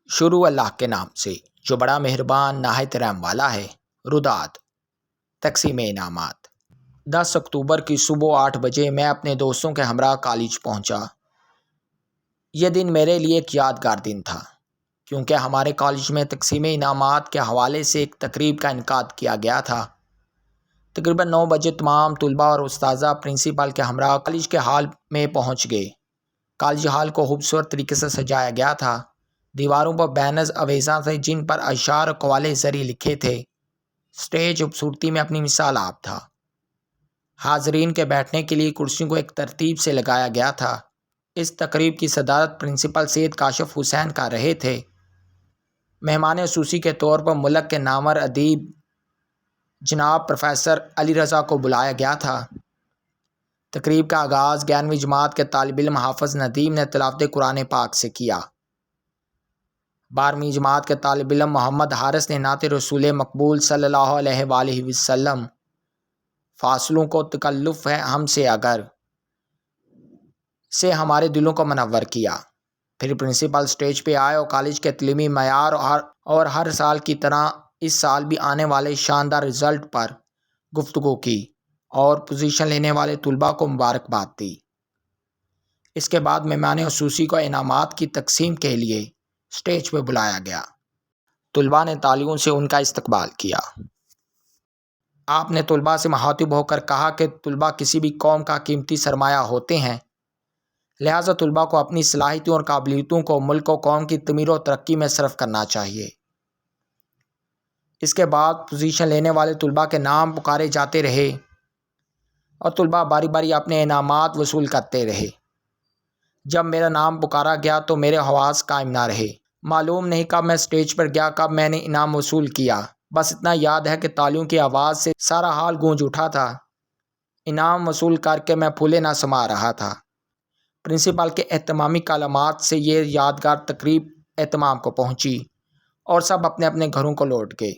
شروع اللہ کے نام سے جو بڑا مہربان نہایت رحم والا ہے۔ روداد تقسیم انعامات۔ 10 اکتوبر کی صبح 8 بجے میں اپنے دوستوں کے ہمراہ کالج پہنچا۔ یہ دن میرے لیے ایک یادگار دن تھا کیونکہ ہمارے کالج میں تقسیم انعامات کے حوالے سے ایک تقریب کا انعقاد کیا گیا تھا۔ تقریباً 9 بجے تمام طلباء اور اساتذہ پرنسپل کے ہمراہ کالج کے ہال میں پہنچ گئے۔ کالج ہال کو خوبصورت طریقے سے سجایا گیا تھا۔ دیواروں پر بینرز آویزاں تھے جن پر اشعار و قوالِ زری لکھے تھے۔ اسٹیج خوبصورتی میں اپنی مثال آپ تھا۔ حاضرین کے بیٹھنے کے لیے کرسیوں کو ایک ترتیب سے لگایا گیا تھا۔ اس تقریب کی صدارت پرنسپل سید کاشف حسین کر رہے تھے۔ مہمان خصوصی کے طور پر ملک کے نامور ادیب جناب پروفیسر علی رضا کو بلایا گیا تھا۔ تقریب کا آغاز 11ویں جماعت کے طالب علم حافظ ندیم نے تلاوت قرآن پاک سے کیا۔ 12ویں جماعت کے طالب علم محمد حارث نے نعت رسول مقبول صلی اللہ علیہ وآلہ وسلم فاصلوں کو تکلف ہے ہم سے اگر سے ہمارے دلوں کو منور کیا۔ پھر پرنسپل اسٹیج پہ آئے اور کالج کے تعلیمی معیار اور ہر سال کی طرح اس سال بھی آنے والے شاندار رزلٹ پر گفتگو کی اور پوزیشن لینے والے طلباء کو مبارکباد دی۔ اس کے بعد مہمان خصوصی کو انعامات کی تقسیم کے لیے اسٹیج پہ بلایا گیا۔ طلباء نے تالیوں سے ان کا استقبال کیا۔ آپ نے طلباء سے مخاطب ہو کر کہا کہ طلباء کسی بھی قوم کا قیمتی سرمایہ ہوتے ہیں، لہٰذا طلباء کو اپنی صلاحیتوں اور قابلیتوں کو ملک و قوم کی تعمیر و ترقی میں صرف کرنا چاہیے۔ اس کے بعد پوزیشن لینے والے طلباء کے نام پکارے جاتے رہے اور طلباء باری باری اپنے انعامات وصول کرتے رہے۔ جب میرا نام پکارا گیا تو میرے حواس قائم نہ رہے۔ معلوم نہیں کب میں اسٹیج پر گیا، کب میں نے انعام وصول کیا۔ بس اتنا یاد ہے کہ تالیوں کی آواز سے سارا ہال گونج اٹھا تھا۔ انعام وصول کر کے میں پھولے نہ سما رہا تھا۔ پرنسپل کے اہتمامی کلمات سے یہ یادگار تقریب اہتمام کو پہنچی اور سب اپنے اپنے گھروں کو لوٹ گئے۔